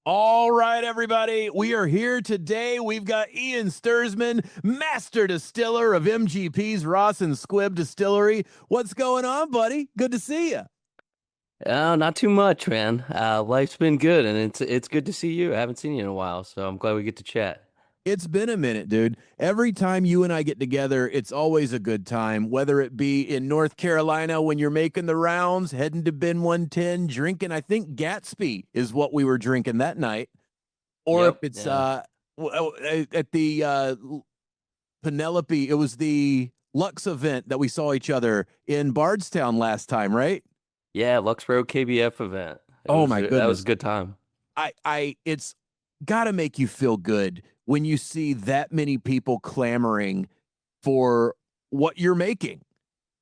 All right, everybody. We are here today. We've got Ian Stirsman, master distiller of MGP's Ross and Squibb Distillery. What's going on, buddy? Good to see you. Oh, not too much, man. Life's been good, and it's good to see you. I haven't seen you in a while, so I'm glad we get to chat. It's been a minute, dude. Every time you and I get together, it's always a good time, whether it be in North Carolina when you're making the rounds, heading to Bin 110, drinking, I think Gatsby is what we were drinking that night, or if Yep, it's yeah, at the Penelope, it was the Lux event that we saw each other in Bardstown last time, right? yeah. Lux Row KBF event. Oh my That was a goodness. good time. It's got to make you feel good when you see that many people clamoring for what you're making.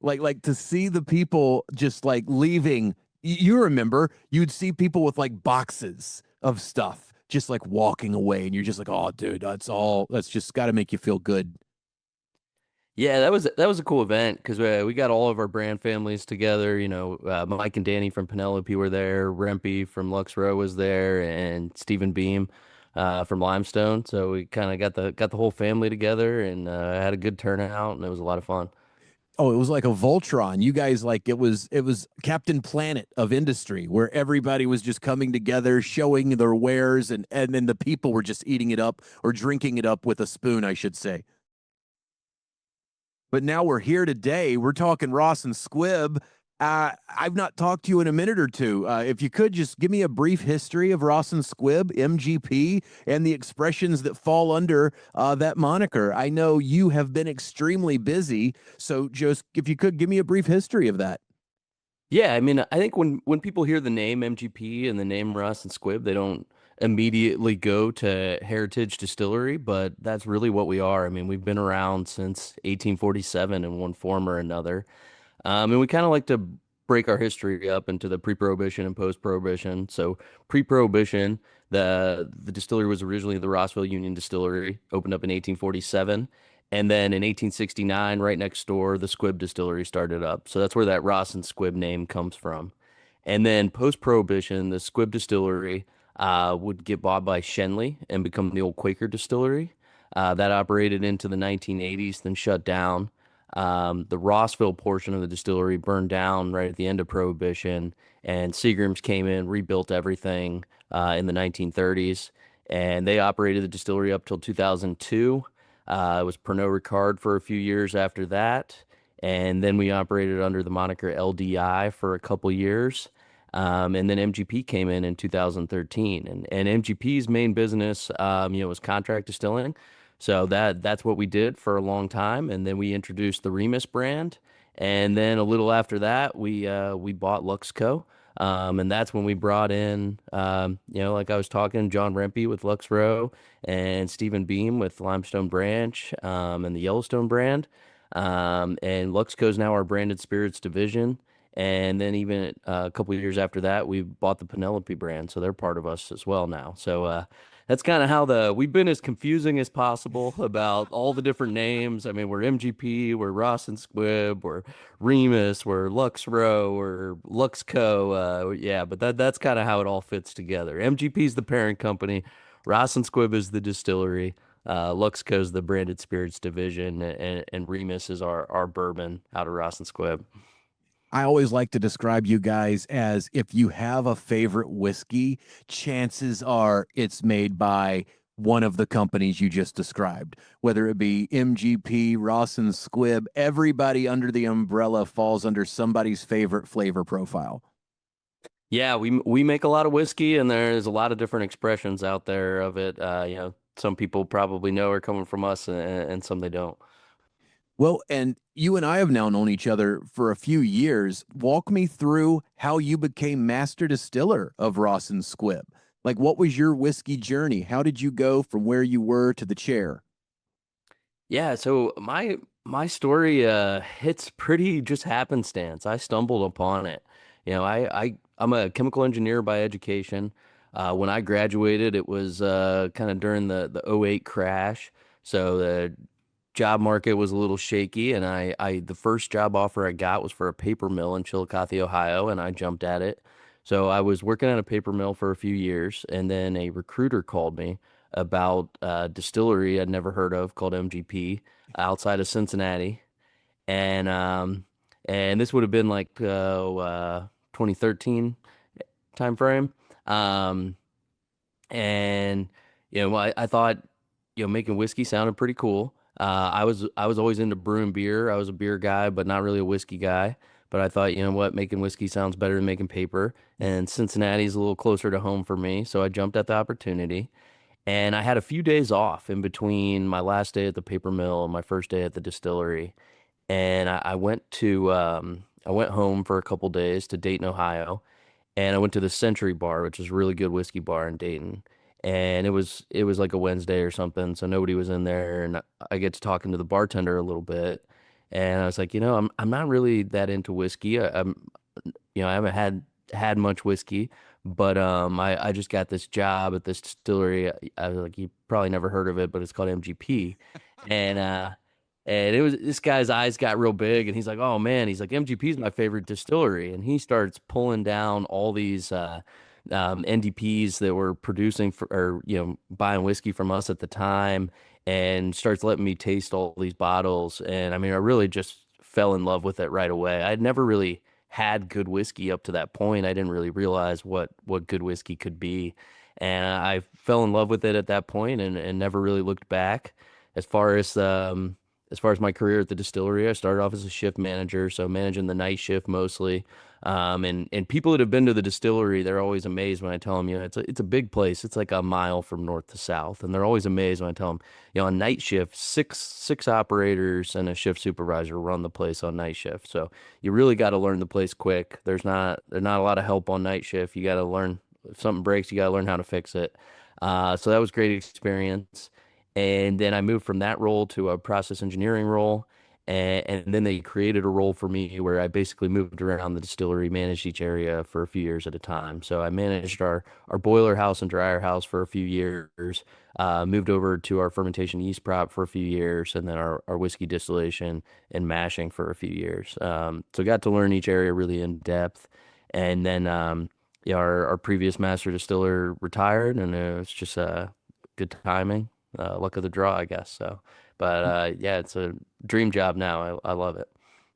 Like to see the people just like leaving. You remember you'd see people with like boxes of stuff just like walking away, and you're just like, oh, dude, that's just got to make you feel good. Yeah, that was a cool event because we got all of our brand families together. Mike and Danny from Penelope were there, Rempy from Lux Row was there, and Stephen Beam from Limestone. So we kind of got the whole family together and had a good turnout, and it was a lot of fun. Oh, it was like a Voltron. You guys like it was Captain Planet of industry where everybody was just coming together, showing their wares, and then the people were just eating it up or drinking it up with a spoon, I should say. But now we're here today. We're talking Ross and Squibb. I've not talked to you in a minute or two. If you could just give me a brief history of Ross and Squibb, MGP, and the expressions that fall under that moniker. I know you have been extremely busy, so just if you could give me a brief history of that. Yeah, I mean, I think when people hear the name MGP and the name Russ and Squibb, they don't immediately go to Heritage Distillery, but that's really what we are. I mean, we've been around since 1847 in one form or another. And we kind of like to break our history up into the pre-prohibition and post-prohibition. So pre-prohibition, the distillery was originally the Rossville Union Distillery, opened up in 1847. And then in 1869, right next door, the Squibb Distillery started up. So that's where that Ross and Squibb name comes from. And then post-prohibition, the Squibb Distillery would get bought by Shenley and become the old Quaker Distillery. That operated into the 1980s, then shut down. The Rossville portion of the distillery burned down right at the end of Prohibition, and Seagram's came in, rebuilt everything in the 1930s, and they operated the distillery up till 2002. It was Pernod Ricard for a few years after that, and then we operated under the moniker LDI for a couple years. And then MGP came in 2013, and MGP's main business, was contract distilling. So that's what we did for a long time, and then we introduced the Remus brand, and then a little after that, we bought Luxco, and that's when we brought in, like I was talking, John Rempe with Lux Row, and Stephen Beam with Limestone Branch, and the Yellowstone brand, and Luxco is now our branded spirits division. And then even a couple of years after that, we bought the Penelope brand, so they're part of us as well now. So that's kind of how we've been as confusing as possible about all the different names. I mean, we're MGP, we're Ross and Squibb, we're Remus, we're Lux Row, we're Luxco. Yeah, but that's kind of how it all fits together. MGP is the parent company, Ross and Squibb is the distillery. Luxco is the branded spirits division, and Remus is our bourbon out of Ross and Squibb. I always like to describe you guys as if you have a favorite whiskey, chances are it's made by one of the companies you just described, whether it be MGP, Ross and Squibb, everybody under the umbrella falls under somebody's favorite flavor profile. Yeah, we make a lot of whiskey, and there's a lot of different expressions out there of it. Some people probably know are coming from us, and some they don't. Well, and you and I have now known each other for a few years. Walk me through how you became master distiller of Ross and Squibb. Like, what was your whiskey journey? How did you go from where you were to the chair? Yeah, so my story hits pretty just happenstance. I stumbled upon it. I'm a chemical engineer by education. When I graduated, it was kind of during the '08 crash. So the job market was a little shaky, and the first job offer I got was for a paper mill in Chillicothe, Ohio, and I jumped at it. So I was working at a paper mill for a few years, and then a recruiter called me about a distillery I'd never heard of called MGP outside of Cincinnati, and this would have been like 2013 time frame. Um, and I thought making whiskey sounded pretty cool. I was always into brewing beer. I was a beer guy, but not really a whiskey guy. But I thought, you know what, making whiskey sounds better than making paper. And Cincinnati's a little closer to home for me, so I jumped at the opportunity. And I had a few days off in between my last day at the paper mill and my first day at the distillery. And I went home for a couple days to Dayton, Ohio, and I went to the Century Bar, which is a really good whiskey bar in Dayton. And it was like a Wednesday or something, so nobody was in there, and I get to talking to the bartender a little bit, and I was like, I'm not really that into whiskey. I haven't had much whiskey, but I just got this job at this distillery. I was like, you probably never heard of it, but it's called MGP, and it was this guy's eyes got real big, and he's like, "Oh man," he's like, "MGP is my favorite distillery," and he starts pulling down all these NDPs that were producing for or buying whiskey from us at the time, and starts letting me taste all these bottles, and I mean, I really just fell in love with it right away. I'd never really had good whiskey up to that point. I didn't really realize what good whiskey could be, and I fell in love with it at that point, and never really looked back. As far as my career at the distillery, I started off as a shift manager, so managing the night shift mostly. And people that have been to the distillery, they're always amazed when I tell them, it's a big place. It's like a mile from north to south, and they're always amazed when I tell them, on night shift, six operators and a shift supervisor run the place on night shift. So you really got to learn the place quick. There's not a lot of help on night shift. You got to learn if something breaks, you got to learn how to fix it. So that was great experience. And then I moved from that role to a process engineering role. And then they created a role for me where I basically moved around the distillery, managed each area for a few years at a time. So I managed our boiler house and dryer house for a few years, moved over to our fermentation yeast prop for a few years, and then our whiskey distillation and mashing for a few years. So got to learn each area really in depth. And then our previous master distiller retired, and it was just good timing, luck of the draw, I guess. So, but yeah, it's a dream job now. I love it.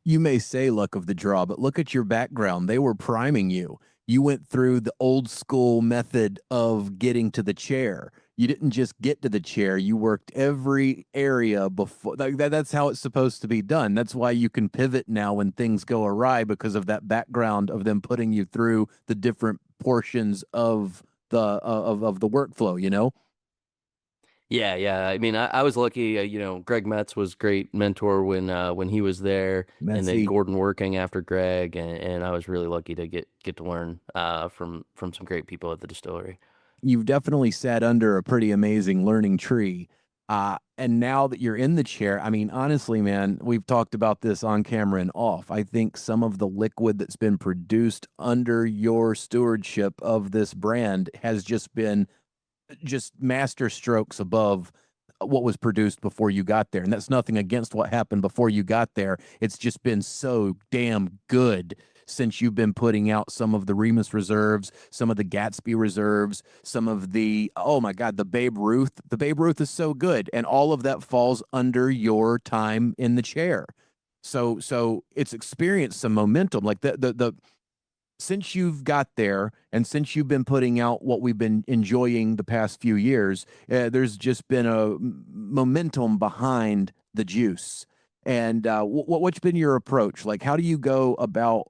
You may say luck of the draw, but look at your background. They were priming you. You went through the old school method of getting to the chair. You didn't just get to the chair, you worked every area before. That's how it's supposed to be done. That's why you can pivot now when things go awry because of that background of them putting you through the different portions of the workflow, you know? Yeah, yeah. I mean, I was lucky. Greg Metz was great mentor when he was there, and then Messy. Gordon working after Greg, and I was really lucky to get to learn from some great people at the distillery. You've definitely sat under a pretty amazing learning tree. And now that you're in the chair, I mean, honestly, man, we've talked about this on camera and off. I think some of the liquid that's been produced under your stewardship of this brand has just been just master strokes above what was produced before you got there. And that's nothing against what happened before you got there. It's just been so damn good since you've been putting out some of the Remus reserves, some of the Gatsby reserves, some of the, oh my God, the Babe Ruth. The Babe Ruth is so good. And all of that falls under your time in the chair. So it's experienced some momentum. Like the since you've got there and since you've been putting out what we've been enjoying the past few years, there's just been a momentum behind the juice. And what's been your approach? Like, how do you go about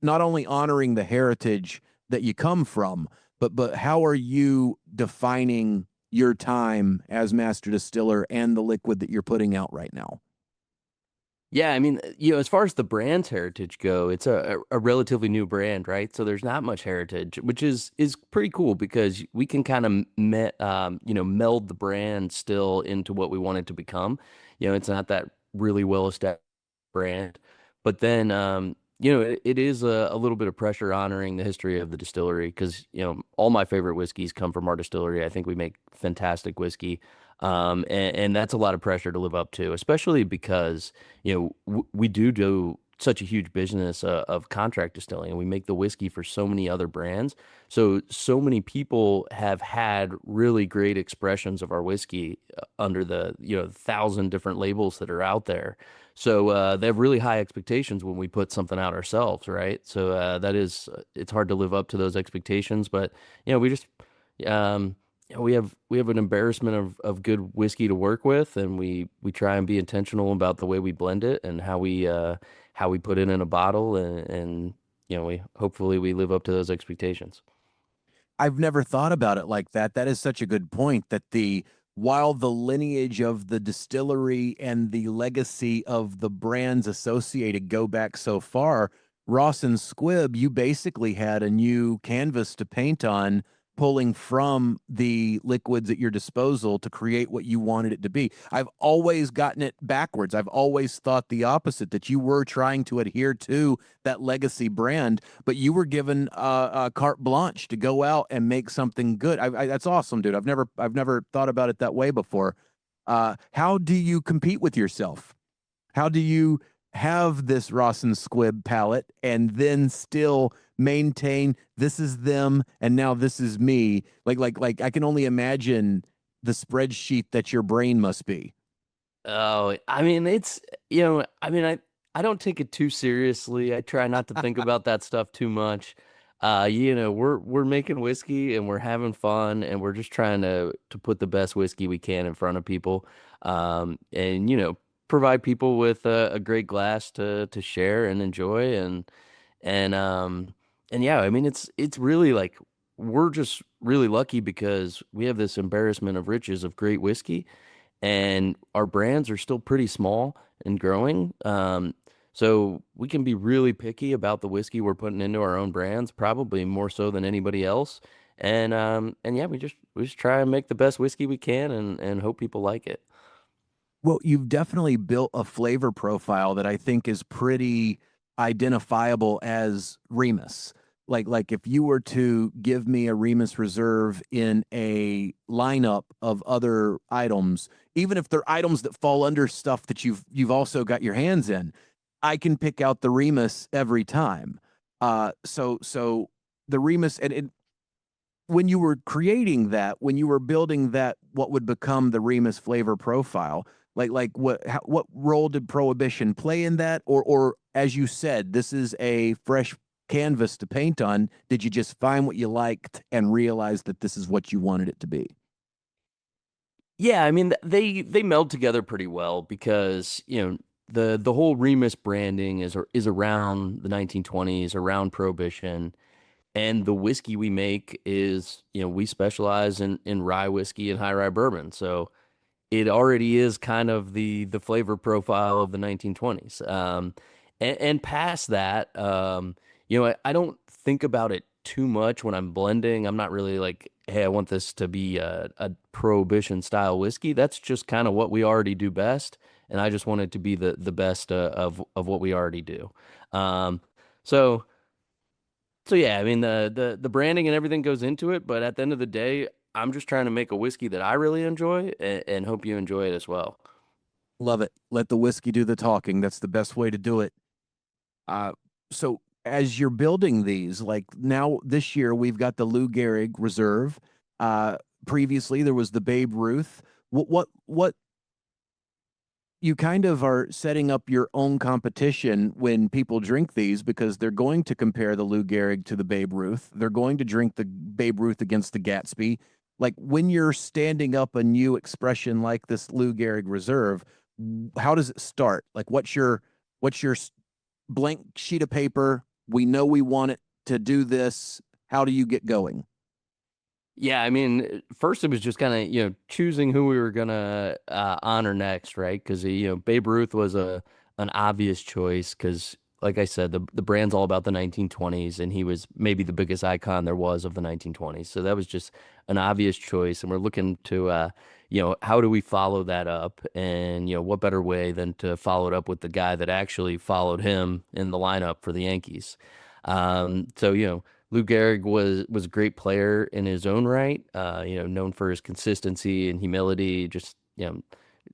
not only honoring the heritage that you come from, but how are you defining your time as master distiller and the liquid that you're putting out right now? Yeah, I mean, as far as the brand's heritage go, it's a relatively new brand, right? So there's not much heritage, which is pretty cool because we can kind of meld the brand still into what we want it to become. It's not that really well established brand, but then it is a little bit of pressure honoring the history of the distillery because all my favorite whiskeys come from our distillery. I think we make fantastic whiskey. And that's a lot of pressure to live up to, especially because we do such a huge business of contract distilling, and we make the whiskey for so many other brands. So many people have had really great expressions of our whiskey under the 1,000 different labels that are out there. So they have really high expectations when we put something out ourselves, right? So it's hard to live up to those expectations, but we just um, we have an embarrassment of good whiskey to work with, and we try and be intentional about the way we blend it and how we put it in a bottle, and we hopefully we live up to those expectations. I've never thought about it like that. That is such a good point that while the lineage of the distillery and the legacy of the brands associated go back so far, Ross and Squibb, you basically had a new canvas to paint on, pulling from the liquids at your disposal to create what you wanted it to be. I've always gotten it backwards. I've always thought the opposite, that you were trying to adhere to that legacy brand, but you were given a carte blanche to go out and make something good. That's awesome, dude. I've never thought about it that way before. How do you compete with yourself? How do you have this Ross and Squibb palette and then still maintain this is them and now this is me? Like I can only imagine the spreadsheet that your brain must be. Oh, I mean, I don't take it too seriously. I try not to think about that stuff too much. We're making whiskey and we're having fun and we're just trying to put the best whiskey we can in front of people. And provide people with a great glass to share and enjoy, and yeah, I mean it's really like we're just really lucky because we have this embarrassment of riches of great whiskey, and our brands are still pretty small and growing. So we can be really picky about the whiskey we're putting into our own brands, probably more so than anybody else. And yeah, we just try and make the best whiskey we can and hope people like it. Well, you've definitely built a flavor profile that I think is pretty identifiable as Remus. Like if you were to give me a Remus Reserve in a lineup of other items, even if they're items that fall under stuff that you've also got your hands in, I can pick out the Remus every time. So the Remus, and when you were creating that, when you were building that, what would become the Remus flavor profile, like what role did Prohibition play in that, or as you said, this is a fresh canvas to paint on. Did you just find what you liked and realize that this is what you wanted it to be? Yeah, I mean they meld together pretty well because the whole Remus branding is around the 1920s, around Prohibition, and the whiskey we make is we specialize in rye whiskey and high rye bourbon, so it already is kind of the flavor profile of the 1920s. And past that, I don't think about it too much when I'm blending. I'm not really like, hey, I want this to be a prohibition style whiskey. That's just kind of what we already do best, and I just want it to be the best of what we already do. Um, so so yeah, I mean the branding and everything goes into it, but at the end of the day, I'm just trying to make a whiskey that I really enjoy and hope you enjoy it as well. Love it. Let the whiskey do the talking. That's the best way to do it. Uh, so as you're building these, like now this year we've got the Lou Gehrig Reserve. Previously there was the Babe Ruth. What you kind of are setting up your own competition when people drink these, because they're going to compare the Lou Gehrig to the Babe Ruth. They're going to drink the Babe Ruth against the Gatsby. Like when you're standing up a new expression like this Lou Gehrig Reserve, how does it start? Like what's your blank sheet of paper? We know we want it to do this. How do you get going? Yeah, I mean, first it was just kind of, choosing who we were gonna honor next, right? Because Babe Ruth was a an obvious choice because, like I said, the brand's all about the 1920s, and he was maybe the biggest icon there was of the 1920s. So that was just an obvious choice, and we're looking to, how do we follow that up? And what better way than to follow it up with the guy that actually followed him in the lineup for the Yankees? So Lou Gehrig was a great player in his own right, known for his consistency and humility, just, it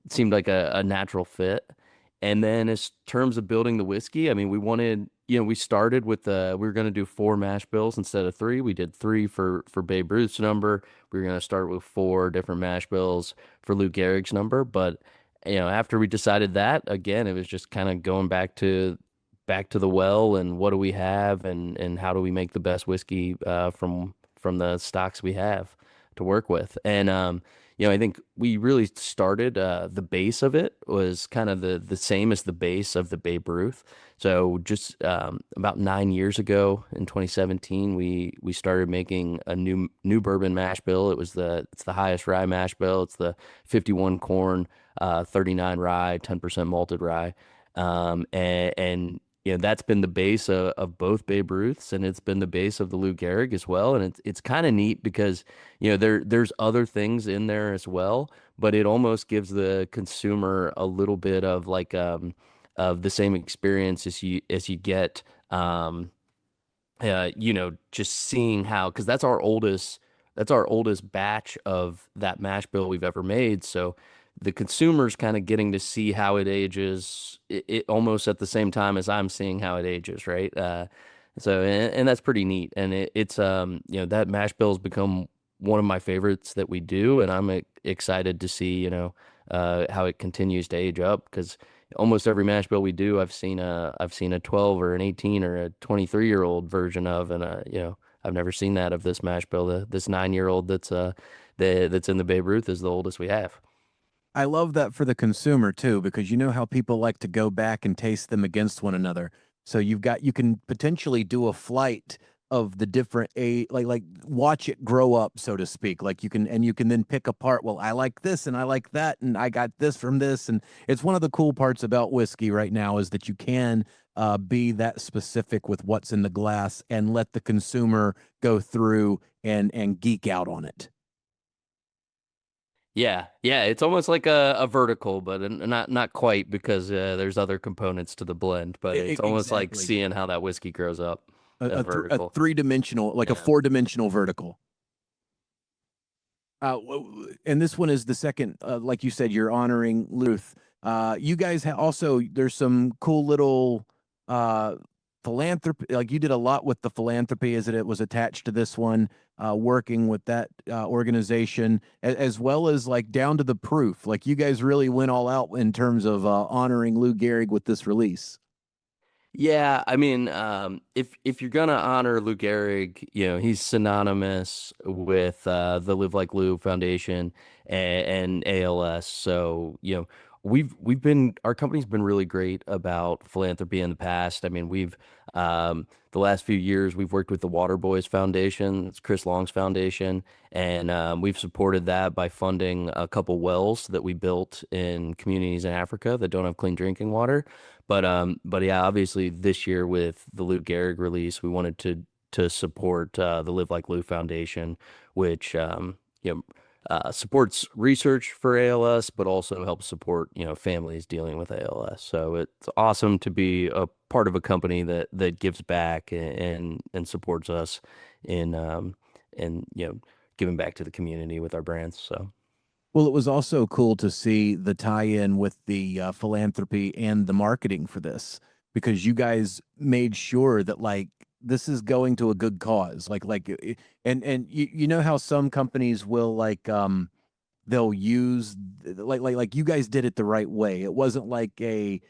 seemed like a natural fit. And then as terms of building the whiskey, I mean, we wanted, we started with we were going to do four mash bills instead of three. We did three for Babe Ruth's number. We were going to start with four different mash bills for Lou Gehrig's number. But, after we decided that, again, it was just kind of going back to the well and what do we have and how do we make the best whiskey from the stocks we have to work with. And I think we really started the base of it was kind of the same as the base of the Babe Ruth. So just about 9 years ago in 2017, we started making a new bourbon mash bill. It's the highest rye mash bill. It's the 51 corn, 39 rye, 10% malted rye. And that's been the base of both Babe Ruths, and it's been the base of the Lou Gehrig as well. And it's kind of neat because there's other things in there as well, but it almost gives the consumer a little bit of like of the same experience as you get just seeing how, because that's our oldest batch of that mash bill we've ever made. So the consumer's kind of getting to see how it ages, it almost at the same time as I'm seeing how it ages, right? And that's pretty neat. And that mash bill has become one of my favorites that we do, and I'm excited to see, how it continues to age up because almost every mash bill we do, I've seen a 12 or an 18 or a 23-year-old version of, and I've never seen that of this mash bill. This 9-year-old that's in the Babe Ruth is the oldest we have. I love that for the consumer too, because you know how people like to go back and taste them against one another. So you can potentially do a flight of the different like watch it grow up, so to speak. Like you can then pick apart, well, I like this and I like that, and I got this from this. And it's one of the cool parts about whiskey right now is that you can be that specific with what's in the glass and let the consumer go through and geek out on it. Yeah, yeah, it's almost like a vertical, but not quite because there's other components to the blend. But it's almost like Exactly. seeing how that whiskey grows up, a A vertical. three-dimensional, like a Yeah. four-dimensional vertical. And this one is the second, like you said, you're honoring Luth. You guys also, there's some cool little uh, philanthropy. Like you did a lot with the philanthropy as it was attached to this one, working with that organization, as well as like down to the proof. Like you guys really went all out in terms of honoring Lou Gehrig with this release. Yeah, I mean, if you're gonna honor Lou Gehrig, he's synonymous with the Live Like Lou Foundation and ALS. So, our company's been really great about philanthropy in the past. I mean, the last few years we've worked with the Water Boys Foundation, it's Chris Long's foundation, and we've supported that by funding a couple wells that we built in communities in Africa that don't have clean drinking water. But yeah, obviously this year with the Lou Gehrig release, we wanted to support the Live Like Lou Foundation, which supports research for ALS, but also helps support families dealing with ALS. So it's awesome to be a part of a company that gives back and supports us in and giving back to the community with our brands. So. Well, it was also cool to see the tie-in with the philanthropy and the marketing for this because you guys made sure that like this is going to a good cause. And you know how some companies will they'll use like you guys did it the right way. It wasn't like a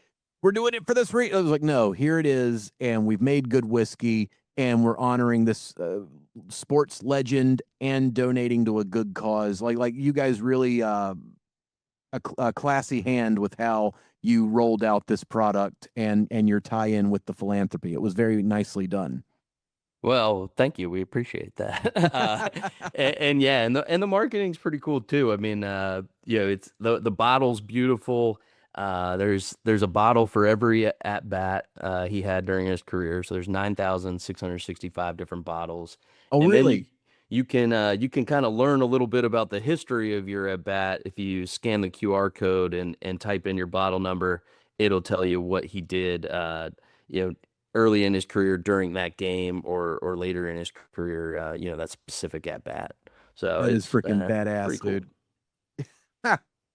we're doing it for this reason. It was like no, here it is, and we've made good whiskey, and we're honoring this sports legend and donating to a good cause. Like you guys really a classy hand with how you rolled out this product and your tie-in with the philanthropy. It was very nicely done. Well, thank you. We appreciate that. And yeah, and the marketing's pretty cool too. I mean, it's the bottle's beautiful. There's a bottle for every at bat he had during his career. So there's 9,665 different bottles, Oh, and then you really? you can kind of learn a little bit about the history of your at bat if you scan the QR code and type in your bottle number. It'll tell you what he did. You know, early in his career during that game or later in his career, that specific at bat. So That is it's freaking pretty badass, cool. dude.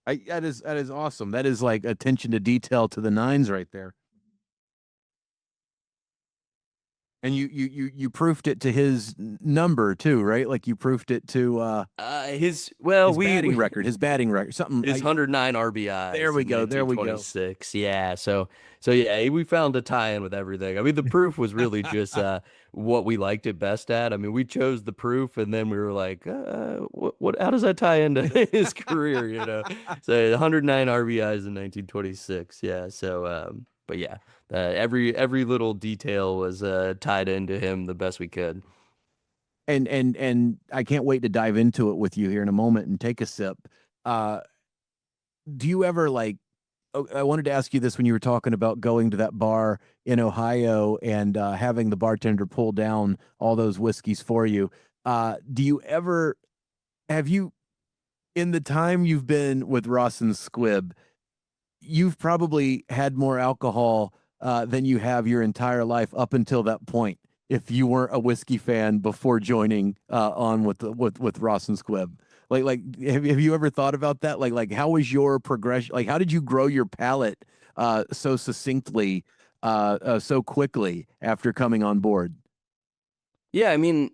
That is awesome. That is like attention to detail to the nines right there. And you proofed it to his number too, right? Like you proofed it to His well, his batting record, his batting record, something. his 109 There RBIs we in go. There we go. 1926. Yeah, so yeah, we found a tie-in with everything. I mean, the proof was really just what we liked it best at. I mean, we chose the proof, and then we were like, what? How does that tie into his career? So 109 RBIs in 1926. Yeah. So, but yeah, every little detail was tied into him the best we could. And I can't wait to dive into it with you here in a moment and take a sip. Uh, do you ever like? Oh, I wanted to ask you this when you were talking about going to that bar in Ohio and having the bartender pull down all those whiskeys for you. Do you ever have you in the time you've been with Ross and Squibb, you've probably had more alcohol than you have your entire life up until that point. If you weren't a whiskey fan before joining on with with Ross and Squibb, like have you ever thought about that? Like how was your progression? Like how did you grow your palate so succinctly, so quickly after coming on board? Yeah, I mean,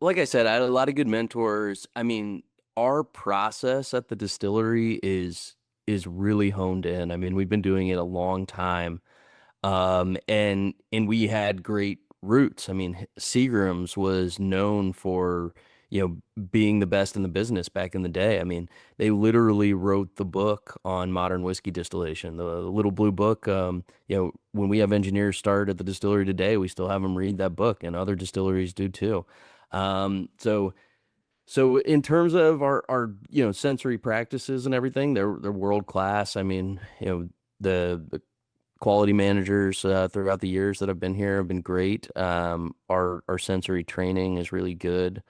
like I said, I had a lot of good mentors. I mean, our process at the distillery is really honed in. I mean, we've been doing it a long time. And we had great roots. I mean, Seagram's was known for, being the best in the business back in the day. I mean, they literally wrote the book on modern whiskey distillation, the little blue book. When we have engineers start at the distillery today, we still have them read that book, and other distilleries do too. So in terms of our sensory practices and everything, they're world class. I mean, the quality managers throughout the years that I've been here have been great. Our sensory training is really good.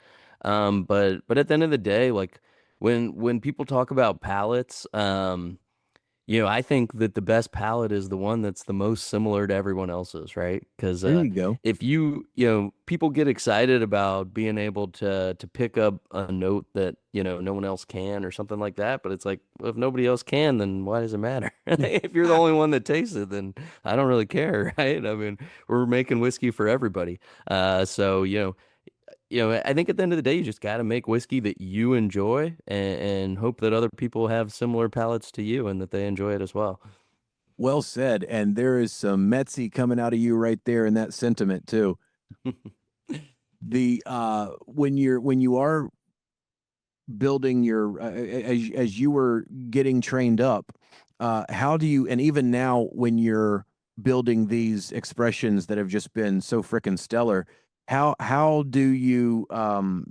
But at the end of the day, like when people talk about palates, I think that the best palette is the one that's the most similar to everyone else's, right? Because There you go. if people get excited about being able to pick up a note that no one else can or something like that, but it's like, well, if nobody else can, then why does it matter? If you're the only one that tastes it, then I don't really care, right? I mean, we're making whiskey for everybody. So I think at the end of the day, you just got to make whiskey that you enjoy and hope that other people have similar palates to you and that they enjoy it as well. Well said. And there is some Metsy coming out of you right there in that sentiment too. The when you are building your as you were getting trained up, how do you, and even now when you're building these expressions that have just been so freaking stellar, how do you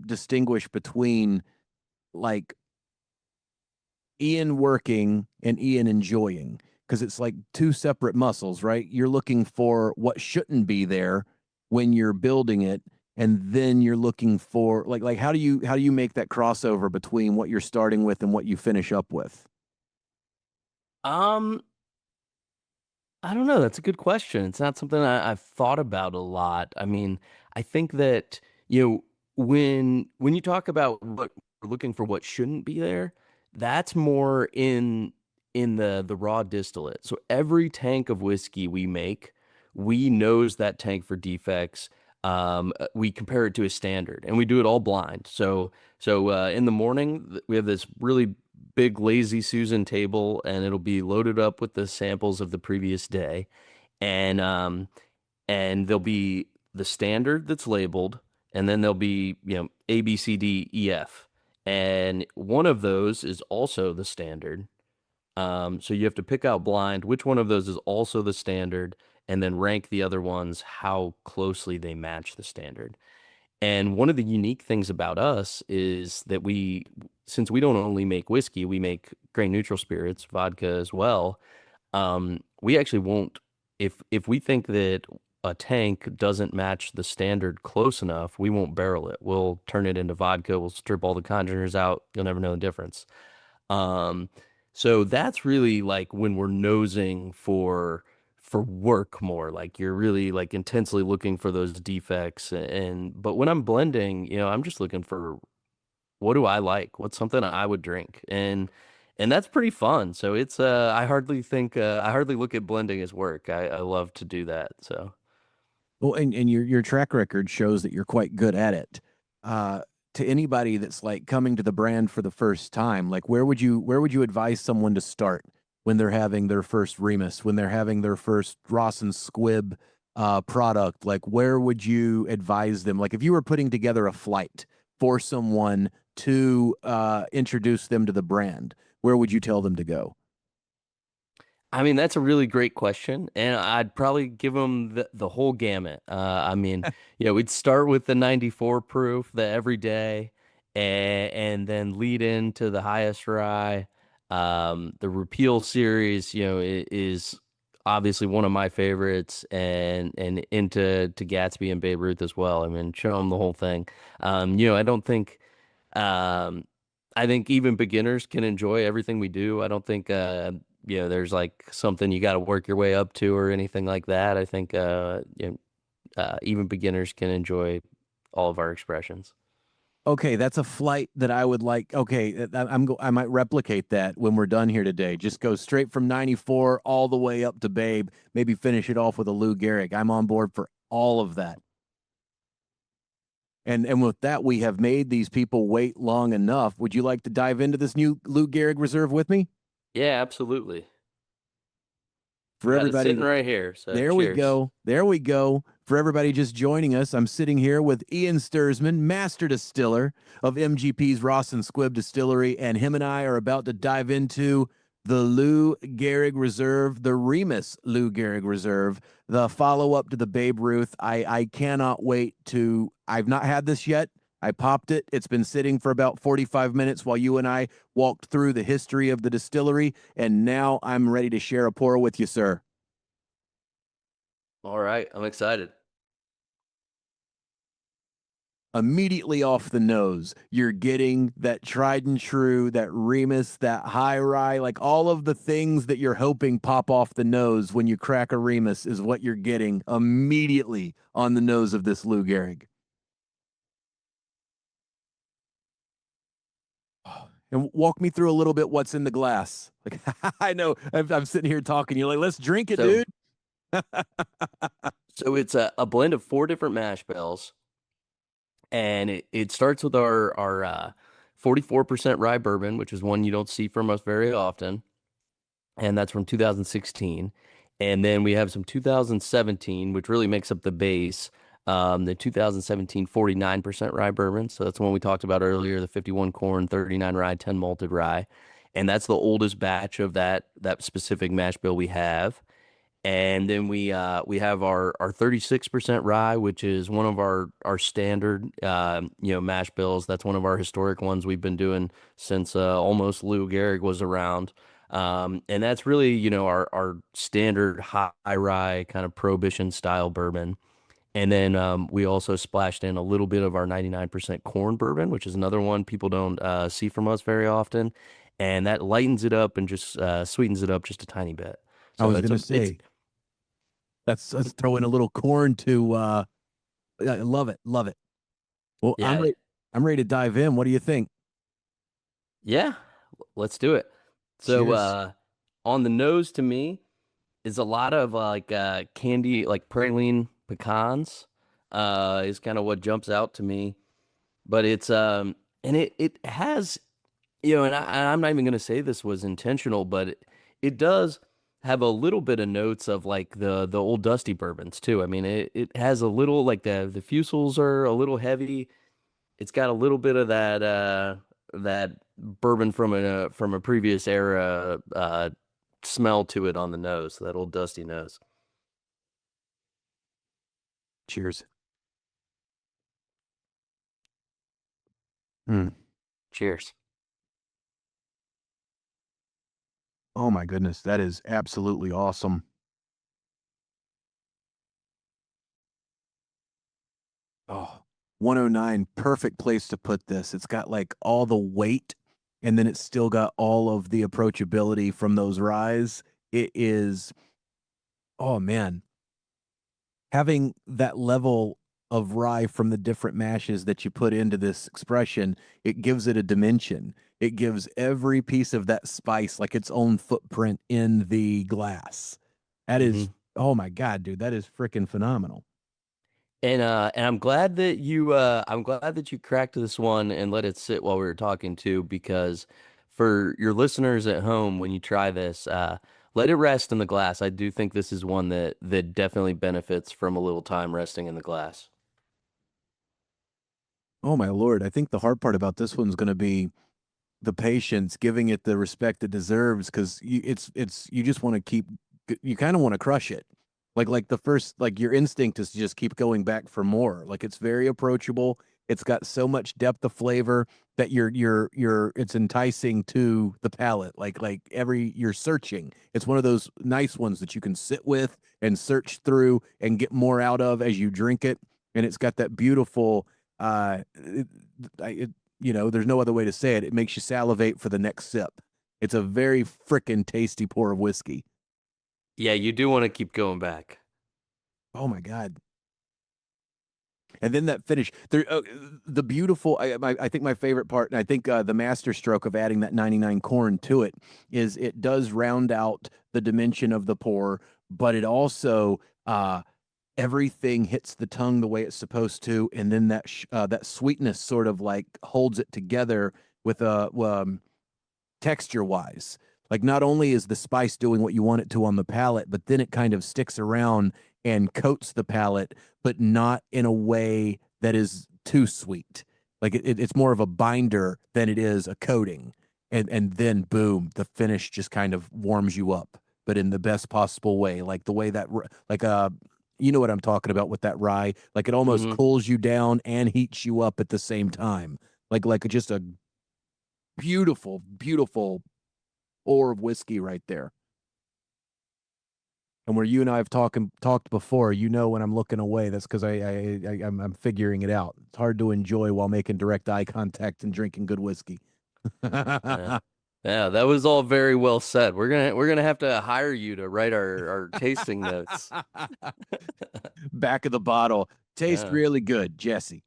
distinguish between like Ian working and Ian enjoying? Because it's like two separate muscles, right? You're looking for what shouldn't be there when you're building it, and then you're looking for like how do you make that crossover between what you're starting with and what you finish up with? Um, I don't know. That's a good question. It's not something I've thought about a lot. I mean, I think that, when you talk about what we're looking for what shouldn't be there, that's more in the raw distillate. So every tank of whiskey we make, we nose that tank for defects. We compare it to a standard, and we do it all blind. So in the morning, we have this really big lazy Susan table, and it'll be loaded up with the samples of the previous day, and there'll be the standard that's labeled, and then there'll be A B C D E F, and one of those is also the standard. So you have to pick out blind which one of those is also the standard, and then rank the other ones how closely they match the standard. And one of the unique things about us is that since we don't only make whiskey, we make grain neutral spirits, vodka as well. We actually won't, if we think that a tank doesn't match the standard close enough, we won't barrel it. We'll turn it into vodka. We'll strip all the congeners out. You'll never know the difference. Um, so that's really like when we're nosing for work more. Like you're really like intensely looking for those defects. And but when I'm blending, I'm just looking for what do I like? What's something I would drink? and that's pretty fun. So it's I hardly look at blending as work. I love to do that. So Well, and your track record shows that you're quite good at it. Uh, to anybody that's like coming to the brand for the first time, like where would you advise someone to start when they're having their first Remus, when they're having their first Ross and Squibb product? Like where would you advise them? Like if you were putting together a flight for someone to introduce them to the brand, where would you tell them to go? I mean, that's a really great question, and I'd probably give them the whole gamut. I mean, we'd start with the 94 proof, the everyday, and then lead into the highest rye. The Repeal series, is obviously one of my favorites, and into Gatsby and Babe Ruth as well. I mean, show them the whole thing. I don't think. Um, I think even beginners can enjoy everything we do. I don't think there's like something you got to work your way up to or anything like that. I think even beginners can enjoy all of our expressions. Okay, that's a flight that I would like. Okay, I might replicate that when we're done here today. Just go straight from 94 all the way up to Babe. Maybe finish it off with a Lou Gehrig. I'm on board for all of that. And with that, we have made these people wait long enough. Would you like to dive into this new Lou Gehrig Reserve with me? Yeah, absolutely. For Got it sitting everybody, right here. So there we cheers. go. There we go. For everybody just joining us, I'm sitting here with Ian Stirsman, master distiller of MGP's Ross and Squibb Distillery, and him and I are about to dive into the Lou Gehrig Reserve, the Remus Lou Gehrig Reserve, the follow-up to the Babe Ruth. I cannot wait to. I've not had this yet. I popped it. It's been sitting for about 45 minutes while you and I walked through the history of the distillery, and now I'm ready to share a pour with you, sir. All right, I'm excited. Immediately off the nose, you're getting that tried and true, that Remus, that high rye, like all of the things that you're hoping pop off the nose when you crack a Remus is what you're getting immediately on the nose of this Lou Gehrig. And walk me through a little bit what's in the glass. Like I know I'm sitting here talking, you're like, let's drink it, So dude. so it's a blend of four different mash bills, and it starts with our 44% rye bourbon, which is one you don't see from us very often, and that's from 2016. And then we have some 2017, which really makes up the base. The 2017 49% rye bourbon. So that's the one we talked about earlier, the 51 corn, 39 rye, 10 malted rye. And that's the oldest batch of that specific mash bill we have. And then we have our 36% rye, which is one of our standard mash bills. That's one of our historic ones we've been doing since almost Lou Gehrig was around. And that's really, our standard high rye kind of prohibition style bourbon. And then we also splashed in a little bit of our 99% corn bourbon, which is another one people don't see from us very often. And that lightens it up and just sweetens it up just a tiny bit. I So was it's gonna a it's say let's throw in a little corn to I love it, love it. Well, yeah, I'm ready to dive in. What do you think? yeah, let's do it. So Cheers. on the nose to me is a lot of like candy, like praline pecans, is kind of what jumps out to me. But it's and it has, and I'm not even gonna say this was intentional, but it does have a little bit of notes of like the old dusty bourbons too. I mean, it has a little like the fusels are a little heavy. It's got a little bit of that bourbon from a previous era smell to it on the nose, that old dusty nose. Cheers. Mm. Cheers. Oh my goodness, that is absolutely awesome. Oh, 109, perfect place to put this. It's got like all the weight and then it's still got all of the approachability from those ryes. It is, oh man, having that level of rye from the different mashes that you put into this expression, it gives it a dimension. It gives every piece of that spice like its own footprint in the glass. That is, Hmm. oh my God, dude, that is freaking phenomenal. And I'm glad that you cracked this one and let it sit while we were talking too, because for your listeners at home, when you try this, let it rest in the glass. I do think this is one that definitely benefits from a little time resting in the glass. Oh my Lord. I think the hard part about this one's going to be the patience, giving it the respect it deserves, because it's you just want to keep, you kind of want to crush it. Like the first, like your instinct is to just keep going back for more. Like it's very approachable. It's got so much depth of flavor that you're it's enticing to the palate. Like every you're searching. It's one of those nice ones that you can sit with and search through and get more out of as you drink it. And it's got that beautiful it, there's no other way to say it. It makes you salivate for the next sip. It's a very frickin' tasty pour of whiskey. Yeah, you do want to keep going back. Oh my God. And then that finish, there, the beautiful. I think my favorite part, and I think the master stroke of adding that 99 corn to it is it does round out the dimension of the pour, but it also everything hits the tongue the way it's supposed to, and then that sweetness sort of like holds it together with a texture wise. Like not only is the spice doing what you want it to on the palate, but then it kind of sticks around and coats the palate, but not in a way that is too sweet. Like it's more of a binder than it is a coating. And then boom, the finish just kind of warms you up, but in the best possible way. Like the way that like you know what I'm talking about with that rye. Like it almost Hmm. cools you down and heats you up at the same time. Like just a beautiful, beautiful or of whiskey right there. And where you and I have talked before, when I'm looking away, that's because I'm figuring it out. It's hard to enjoy while making direct eye contact and drinking good whiskey. Yeah. Yeah, that was all very well said. We're gonna have to hire you to write our tasting notes. Back of the bottle. Tastes Yeah. really good, Jesse.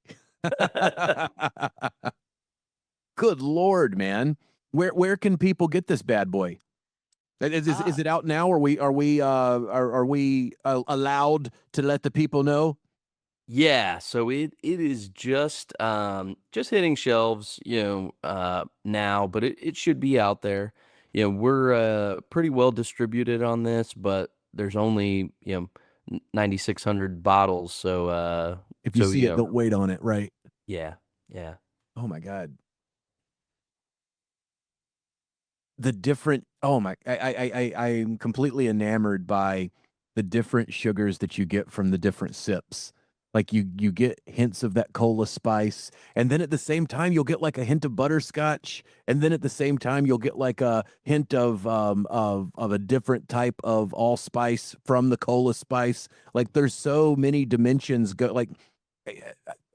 Good Lord, man. Where can people get this bad boy? Is Uh, it out now? Are we allowed to let the people know? yeah, so it is just hitting shelves, now, but it should be out there. We're pretty well distributed on this, but there's only, 9,600 bottles, If you so see it, don't wait on it, right? yeah. Yeah. Oh my God. The different oh my I'm completely enamored by the different sugars that you get from the different sips. Like you get hints of that cola spice, and then at the same time you'll get like a hint of butterscotch, and then at the same time you'll get like a hint of a different type of allspice from the cola spice. Like there's so many dimensions go like I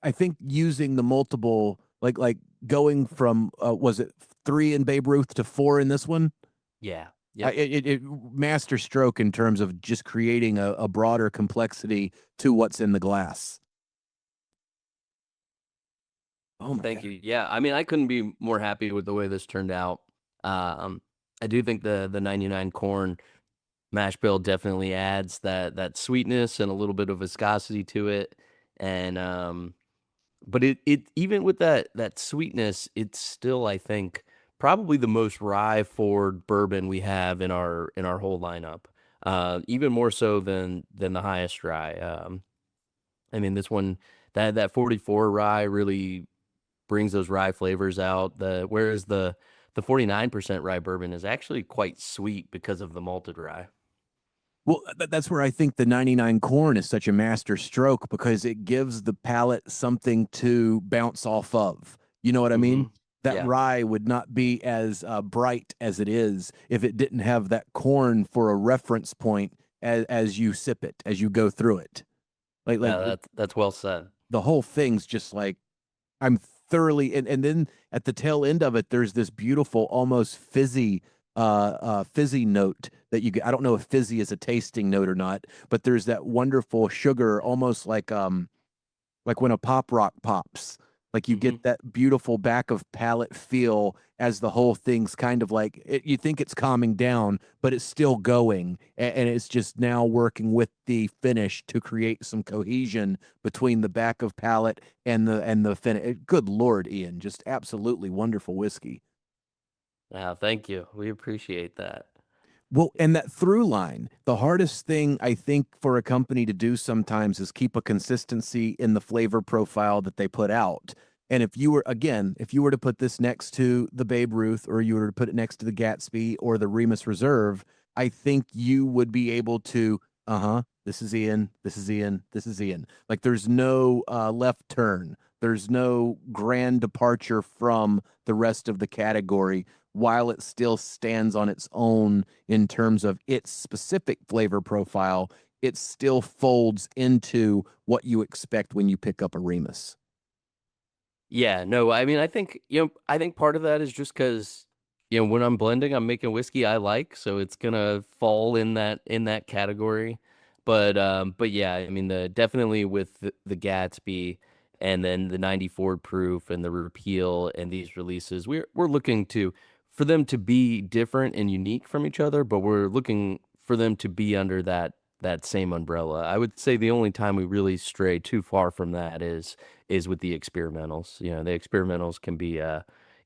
I think using the multiple like going from was it three in Babe Ruth to four in this one. Yeah. Yep. It master stroke in terms of just creating a broader complexity to what's in the glass. Oh my Thank God. you. Yeah, I mean, I couldn't be more happy with the way this turned out. Um, I do think the 99 corn mash bill definitely adds that sweetness and a little bit of viscosity to it. And but it even with that sweetness, it's still, I think, probably the most rye forward bourbon we have in our whole lineup. Even more so than the highest rye. I mean, this one, that 44 rye really brings those rye flavors out. Whereas the 49% rye bourbon is actually quite sweet because of the malted rye. Well, that's where I think the 99 corn is such a master stroke because it gives the palate something to bounce off of. You know what I Hmm. mean? That Yeah. rye would not be as bright as it is if it didn't have that corn for a reference point as you sip it, as you go through it. Like That's well said. the whole thing's just like I'm thoroughly and then at the tail end of it, there's this beautiful, almost fizzy note that you get. I don't know if fizzy is a tasting note or not, but there's that wonderful sugar, almost like like when a pop rock pops. Like you Hmm. get that beautiful back of palate feel as the whole thing's kind of like you think it's calming down, but it's still going, and it's just now working with the finish to create some cohesion between the back of palate and the finish. Good Lord, Ian, just absolutely wonderful whiskey. Thank you. We appreciate that. Well, and that through line, the hardest thing I think for a company to do sometimes is keep a consistency in the flavor profile that they put out. And if you were, again, if you were to put this next to the Babe Ruth, or you were to put it next to the Gatsby or the Remus Reserve, I think you would be able to, this is Ian, this is Ian, this is Ian. Like there's no left turn, there's no grand departure from the rest of the category while it still stands on its own in terms of its specific flavor profile. It still folds into what you expect when you pick up a Remus. Yeah, no, I mean, I think part of that is just because, when I'm blending, I'm making whiskey I like, so it's gonna fall in that category. But yeah, I mean, the definitely with the Gatsby and then the 94 proof and the repeal and these releases, we're looking to for them to be different and unique from each other, but we're looking for them to be under that same umbrella. I would say the only time we really stray too far from that is with the experimentals. The experimentals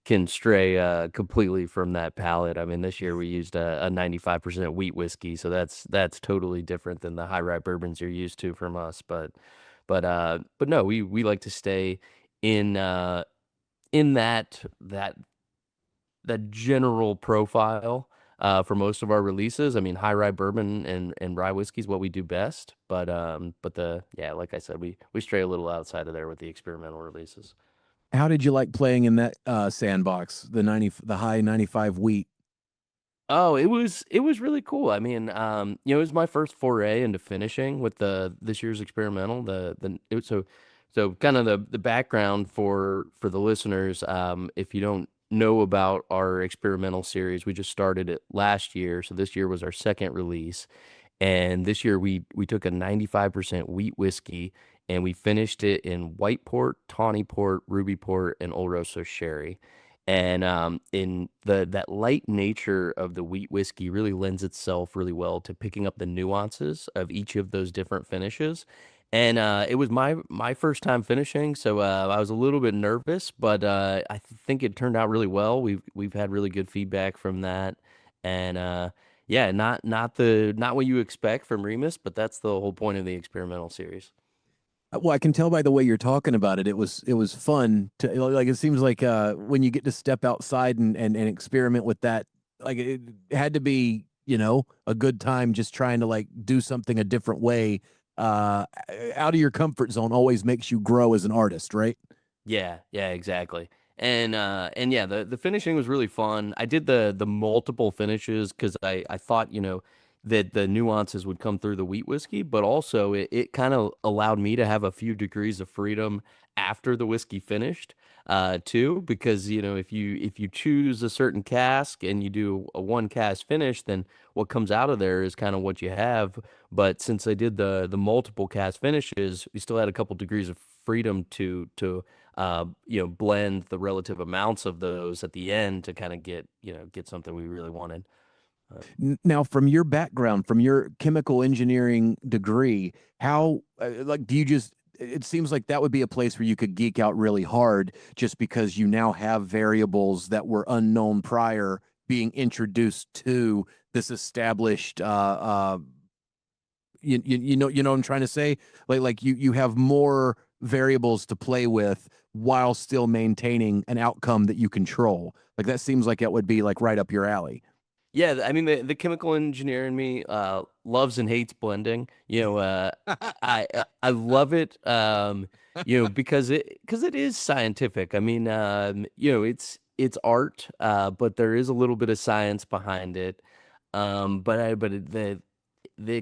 can stray completely from that palette. I mean, this year we used a 95% wheat whiskey, so that's totally different than the high rye bourbons you're used to from us. But no, we like to stay in in that general profile for most of our releases. I mean, high rye bourbon and rye whiskey is what we do best. But the yeah, like I said, we stray a little outside of there with the experimental releases. How did you like playing in that sandbox, the high 95 wheat? Oh, it was really cool. I mean, it was my first foray into finishing with the this year's experimental. So kind of the background for the listeners. If you don't know about our experimental series, we just started it last year. So this year was our second release, and this year we took a 95% wheat whiskey and we finished it in white port, tawny port, ruby port, and oloroso sherry. And in that light nature of the wheat whiskey really lends itself really well to picking up the nuances of each of those different finishes. And it was my first time finishing, so I was a little bit nervous, but think it turned out really well. We've had really good feedback from that, and yeah, not what you expect from Remus, but that's the whole point of the experimental series. Well, I can tell by the way you're talking about it. It was fun to like. It seems like when you get to step outside and experiment with that, like it had to be a good time just trying to like do something a different way. Out of your comfort zone always makes you grow as an artist, right? Yeah, yeah, exactly. And yeah, the finishing was really fun. I did the multiple finishes because I thought, that the nuances would come through the wheat whiskey, but also it kind of allowed me to have a few degrees of freedom after the whiskey finished, too, because if you choose a certain cask and you do a one cask finish, then what comes out of there is kind of what you have. But since I did the multiple cask finishes, we still had a couple degrees of freedom to blend the relative amounts of those at the end to kind of get something we really wanted. Now, from your background, from your chemical engineering degree, how like do you just? It seems like that would be a place where you could geek out really hard, just because you now have variables that were unknown prior being introduced to this established you know what I'm trying to say? Like you have more variables to play with while still maintaining an outcome that you control. Like that seems like it would be like right up your alley. Yeah, I mean the chemical engineer in me loves and hates blending. I love it. Because it is scientific. I mean, it's art, but there is a little bit of science behind it. The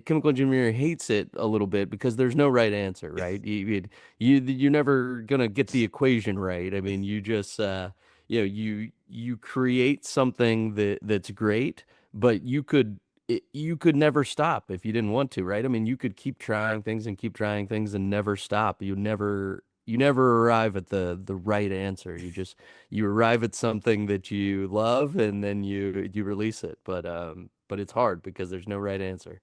chemical engineer hates it a little bit because there's no right answer, right? You're never gonna get the equation right. I mean, you just you create something that's great, but you could you could never stop if you didn't want to, right? I mean, you could keep trying things and keep trying things and never stop. You never arrive at the right answer. You arrive at something that you love and then you release it. But it's hard because there's no right answer.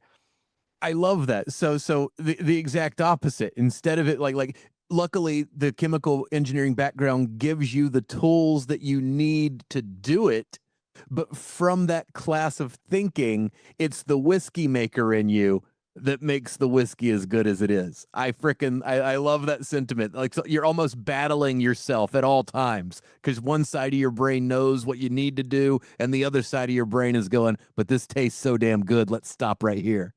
I love that. So the exact opposite. Instead of it like luckily the chemical engineering background gives you the tools that you need to do it. But from that class of thinking, it's the whiskey maker in you that makes the whiskey as good as it is. I love that sentiment. Like so you're almost battling yourself at all times because one side of your brain knows what you need to do, and the other side of your brain is going, "But this tastes so damn good. Let's stop right here."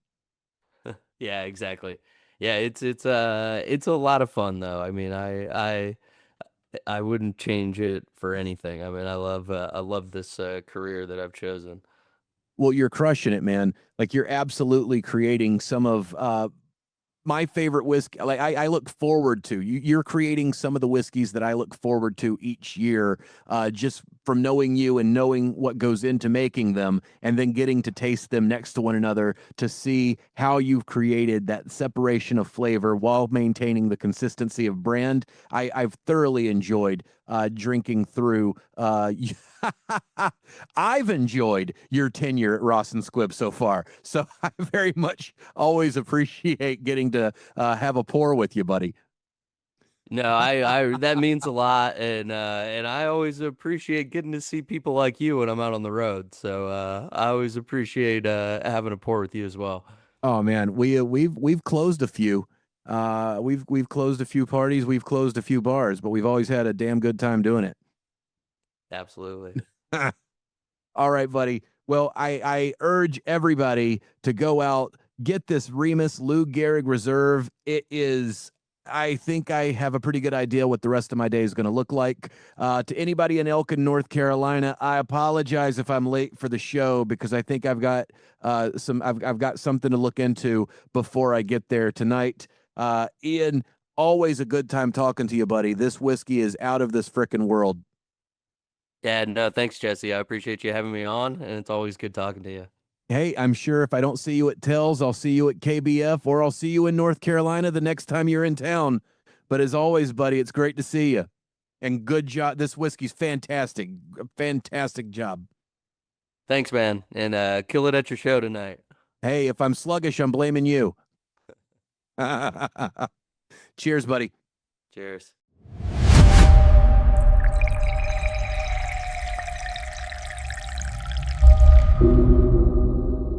Yeah, exactly. Yeah, it's a lot of fun though. I mean, I wouldn't change it for anything. I mean, I love this career that I've chosen. Well, you're crushing it, man. Like you're absolutely creating some of my favorite whiskey. Like I look forward to you're creating some of the whiskeys that I look forward to each year, just from knowing you and knowing what goes into making them, and then getting to taste them next to one another to see how you've created that separation of flavor while maintaining the consistency of brand. I've thoroughly enjoyed drinking through. I've enjoyed your tenure at Ross and Squibb so far, so I very much always appreciate getting to have a pour with you, buddy. No, I that means a lot, and I always appreciate getting to see people like you when I'm out on the road. So I always appreciate having a pour with you as well. Oh man, we've closed a few. We've closed a few parties, we've closed a few bars, but we've always had a damn good time doing it. Absolutely. All right, buddy. Well, I urge everybody to go out, get this Remus Lou Gehrig Reserve. It is, I think I have a pretty good idea what the rest of my day is going to look like. To anybody in Elkin, North Carolina, I apologize if I'm late for the show because I think I've got I've got something to look into before I get there tonight. Ian, always a good time talking to you, buddy. This whiskey is out of this frickin' world. Yeah, no, thanks, Jesse. I appreciate you having me on, and it's always good talking to you. Hey, I'm sure if I don't see you at Tells, I'll see you at KBF or I'll see you in North Carolina the next time you're in town. But as always, buddy, it's great to see you. And good job. This whiskey's fantastic. Fantastic job. Thanks, man, and kill it at your show tonight. Hey, if I'm sluggish, I'm blaming you. Cheers, buddy. Cheers.